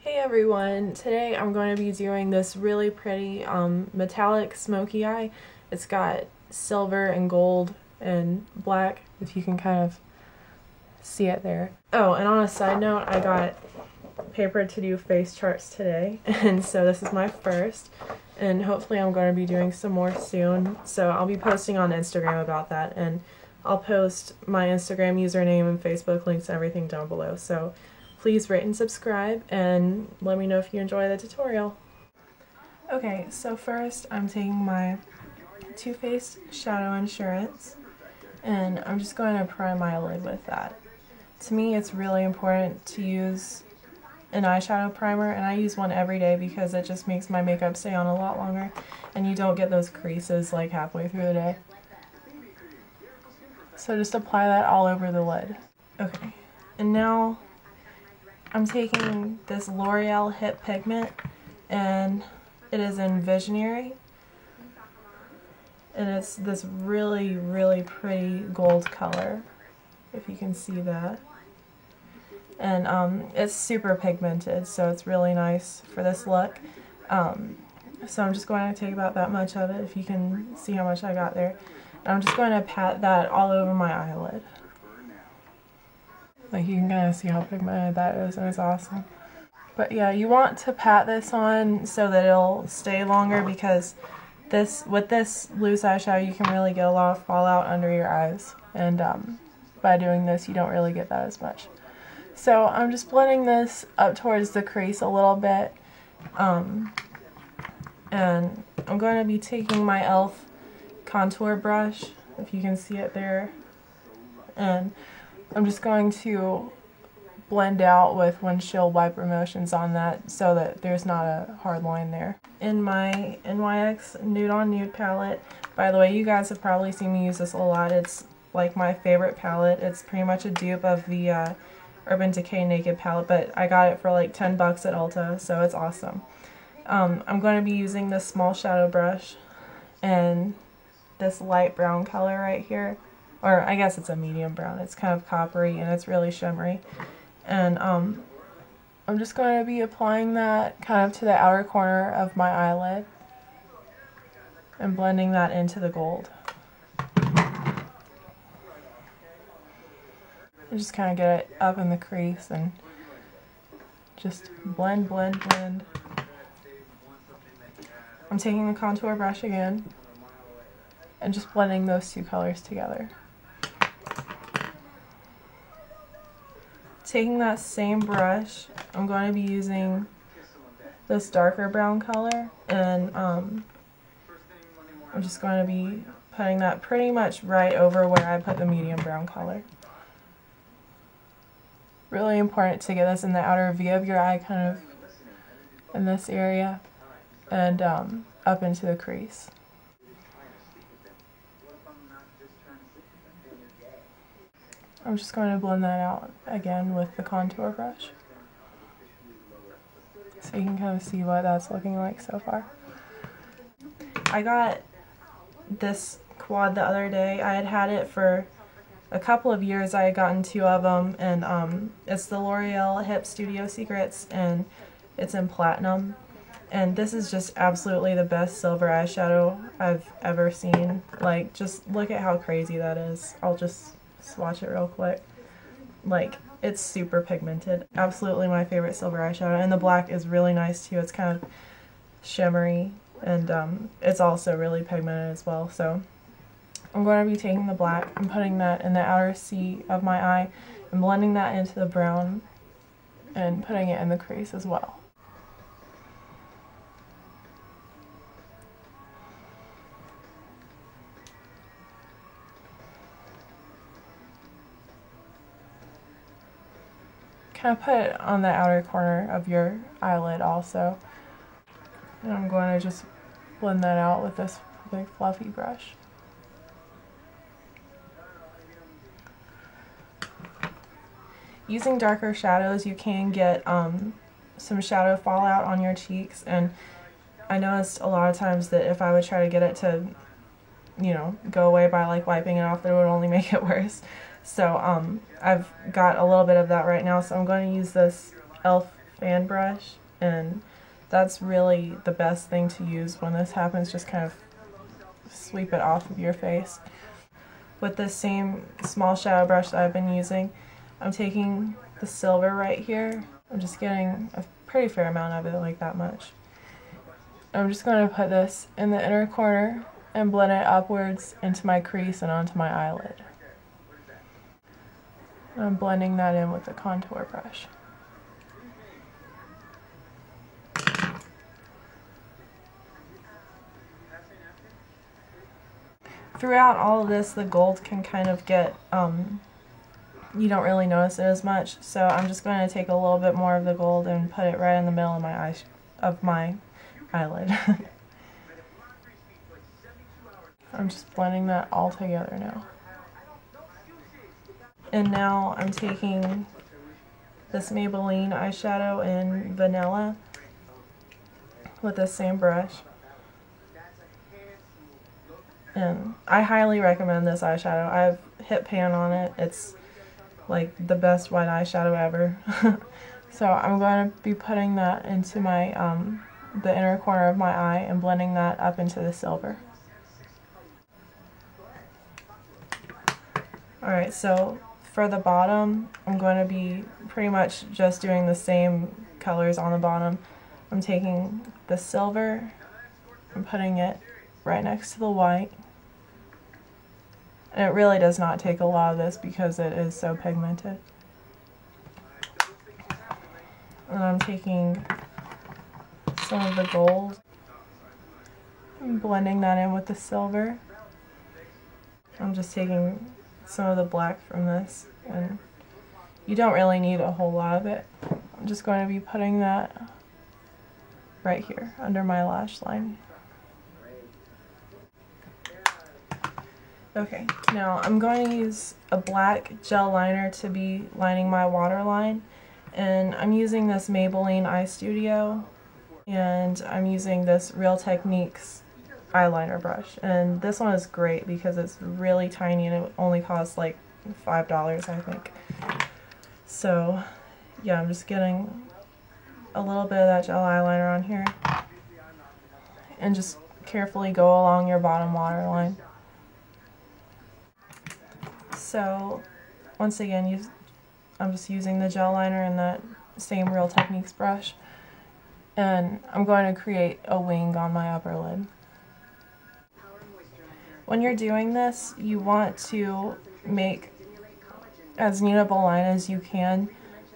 Hey everyone, today I'm going to be doing this really pretty metallic smoky eye. It's got silver and gold and black, if you can kind of see it there. Oh, and on a side note, I got paper to do face charts today, and so this is my first, and hopefully I'm going to be doing some more soon, so I'll be posting on Instagram about that, and I'll post my Instagram username and Facebook links and everything down below, so please rate and subscribe and let me know if you enjoy the tutorial. Okay, so first I'm taking my Too Faced Shadow Insurance and I'm just going to prime my lid with that. To me it's really important to use an eyeshadow primer, and I use one every day because it just makes my makeup stay on a lot longer and you don't get those creases like halfway through the day. So just apply that all over the lid. Okay, and now I'm taking this L'Oreal Hip Pigment, and it is in Visionary, and it's this really, really pretty gold color, if you can see that. And it's super pigmented, so it's really nice for this look. So I'm just going to take about that much of it, if you can see how much I got there. And I'm just going to pat that all over my eyelid. Like, you can kind of see how pigmented that is, and it's awesome. But yeah, you want to pat this on so that it'll stay longer, because with this loose eyeshadow you can really get a lot of fallout under your eyes, and by doing this you don't really get that as much. So I'm just blending this up towards the crease a little bit, and I'm going to be taking my e.l.f. contour brush, if you can see it there, and I'm just going to blend out with windshield wiper motions on that so that there's not a hard line there. In my NYX Nude on Nude palette, by the way, you guys have probably seen me use this a lot. It's like my favorite palette. It's pretty much a dupe of the Urban Decay Naked palette, but I got it for like 10 bucks at Ulta, so it's awesome. I'm going to be using this small shadow brush and this light brown color right here. Or I guess it's a medium brown. It's kind of coppery and it's really shimmery. And I'm just going to be applying that kind of to the outer corner of my eyelid and blending that into the gold. And just kind of get it up in the crease and just blend, blend, blend. I'm taking the contour brush again and just blending those two colors together. Taking that same brush, I'm going to be using this darker brown color, and I'm just going to be putting that pretty much right over where I put the medium brown color. Really important to get this in the outer V of your eye, kind of in this area, and up into the crease. I'm just going to blend that out again with the contour brush, so you can kind of see what that's looking like so far. I got this quad the other day. I had it for a couple of years. I had gotten 2 of them, and it's the L'Oreal Hip Studio Secrets, and it's in platinum. And this is just absolutely the best silver eyeshadow I've ever seen. Like, just look at how crazy that is. I'll just swatch it real quick. Like, it's super pigmented. Absolutely my favorite silver eyeshadow, and the black is really nice too. It's kind of shimmery, and it's also really pigmented as well. So I'm going to be taking the black and putting that in the outer C of my eye and blending that into the brown and putting it in the crease as well. Kind of put it on the outer corner of your eyelid also. And I'm going to just blend that out with this big fluffy brush. Using darker shadows, you can get some shadow fallout on your cheeks, and I noticed a lot of times that if I would try to get it to, you know, go away by like wiping it off, that it would only make it worse. So I've got a little bit of that right now, so I'm going to use this e.l.f. fan brush, and that's really the best thing to use when this happens. Just kind of sweep it off of your face. With this same small shadow brush that I've been using, I'm taking the silver right here. I'm just getting a pretty fair amount of it, like that much. I'm just going to put this in the inner corner and blend it upwards into my crease and onto my eyelid. I'm blending that in with the contour brush. Throughout all of this, the gold can kind of get, you don't really notice it as much, so I'm just going to take a little bit more of the gold and put it right in the middle of my eyelid. I'm just blending that all together now. And now I'm taking this Maybelline eyeshadow in Vanilla with the same brush. And I highly recommend this eyeshadow. I've hit pan on it. It's like the best white eyeshadow ever. So I'm going to be putting that into my the inner corner of my eye and blending that up into the silver. Alright, so for the bottom, I'm going to be pretty much just doing the same colors on the bottom. I'm taking the silver and putting it right next to the white. And it really does not take a lot of this because it is so pigmented. And I'm taking some of the gold and blending that in with the silver. I'm just taking some of the black from this, and you don't really need a whole lot of it. I'm just going to be putting that right here under my lash line. Okay, now I'm going to use a black gel liner to be lining my waterline, and I'm using this Maybelline Eye Studio, and I'm using this Real Techniques eyeliner brush, and this one is great because it's really tiny and it only costs like $5, I think. So yeah, I'm just getting a little bit of that gel eyeliner on here and just carefully go along your bottom waterline. So once again, I'm just using the gel liner and that same Real Techniques brush, and I'm going to create a wing on my upper lid. When you're doing this, you want to make as neat of a line as you can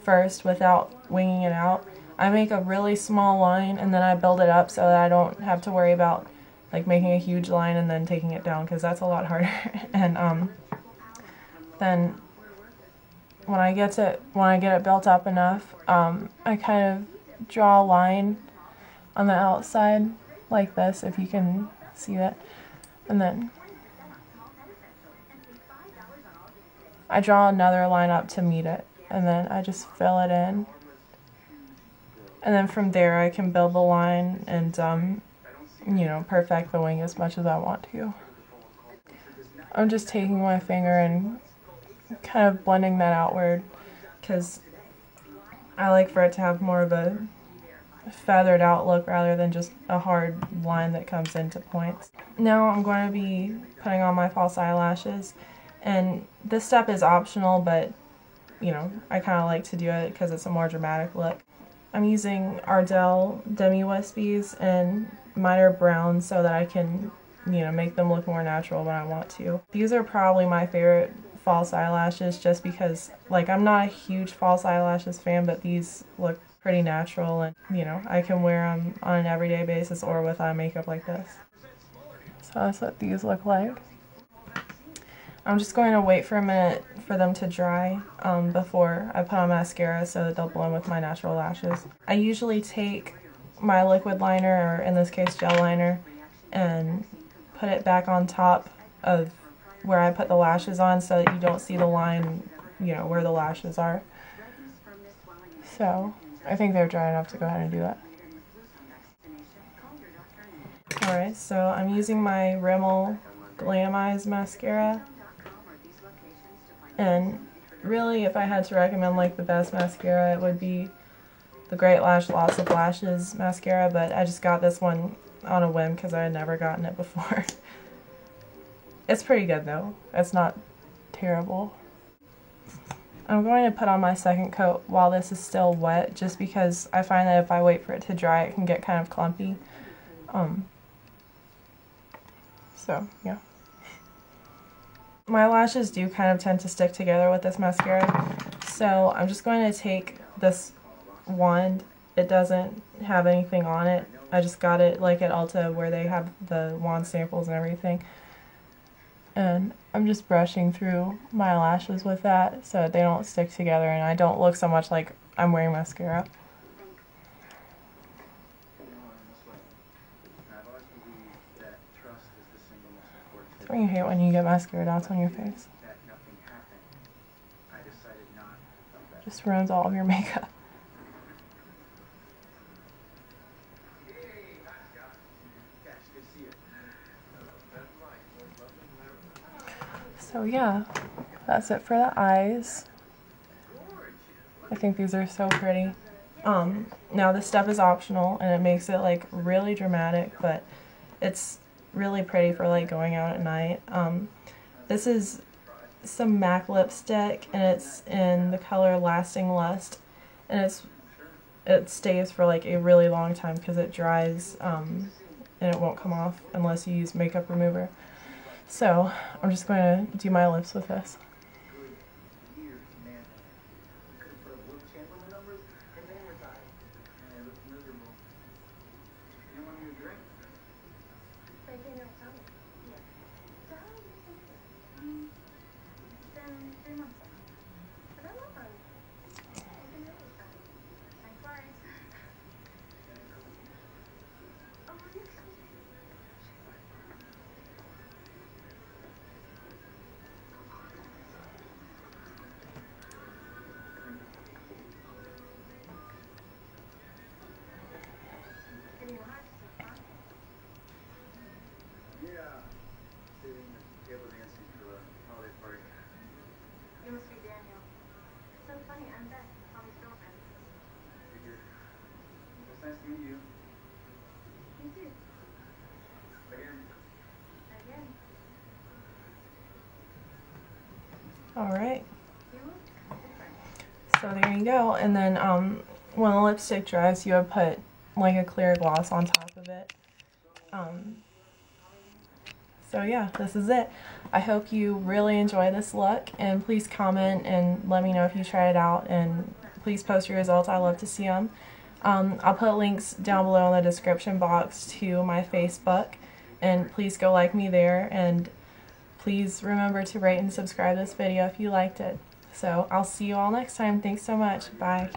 first without winging it out. I make a really small line and then I build it up so that I don't have to worry about like making a huge line and then taking it down, because that's a lot harder. And then when I get it built up enough, I kind of draw a line on the outside like this, if you can see that, and then I draw another line up to meet it, and then I just fill it in, and then from there I can build the line and you know, perfect the wing as much as I want to. I'm just taking my finger and kind of blending that outward because I like for it to have more of a feathered out look rather than just a hard line that comes into points. Now I'm going to be putting on my false eyelashes, and this step is optional, but you know, I kind of like to do it because it's a more dramatic look. I'm using Ardell Demi Wispies, and mine are brown so that I can, you know, make them look more natural when I want to. These are probably my favorite false eyelashes just because, like, I'm not a huge false eyelashes fan, but these look pretty natural and, you know, I can wear them on an everyday basis or with eye makeup like this. So that's what these look like. I'm just going to wait for a minute for them to dry before I put on mascara so that they'll blend with my natural lashes. I usually take my liquid liner, or in this case gel liner, and put it back on top of where I put the lashes on so that you don't see the line, you know, where the lashes are. So I think they're dry enough to go ahead and do that. Alright, so I'm using my Rimmel Glam Eyes mascara, and really if I had to recommend like the best mascara, it would be the Great Lash Lots of Lashes mascara, but I just got this one on a whim because I had never gotten it before. It's pretty good though. It's not terrible. I'm going to put on my second coat while this is still wet, just because I find that if I wait for it to dry, it can get kind of clumpy. So, yeah. My lashes do kind of tend to stick together with this mascara, so I'm just going to take this wand. It doesn't have anything on it. I just got it like at Ulta where they have the wand samples and everything. And I'm just brushing through my lashes with that so they don't stick together and I don't look so much like I'm wearing mascara. Don't you hate when you get mascara dots on your face? Just ruins all of your makeup. So yeah, that's it for the eyes. I think these are so pretty. Now this step is optional and it makes it like really dramatic, but it's really pretty for like going out at night. This is some MAC lipstick and it's in the color Lasting Lust, and it stays for like a really long time because it dries and it won't come off unless you use makeup remover. So I'm just going to do my lips with this. You must be Daniel. So funny, I'm Beth, Tommy's girlfriend. Figured. It's nice to meet you. Me too. Again. Alright. So there you go. And then when the lipstick dries, you would put like a clear gloss on top of it. So yeah, this is it. I hope you really enjoy this look, and please comment and let me know if you try it out, and please post your results. I love to see them. I'll put links down below in the description box to my Facebook, and please go like me there, and please remember to rate and subscribe this video if you liked it. So I'll see you all next time. Thanks so much. Bye.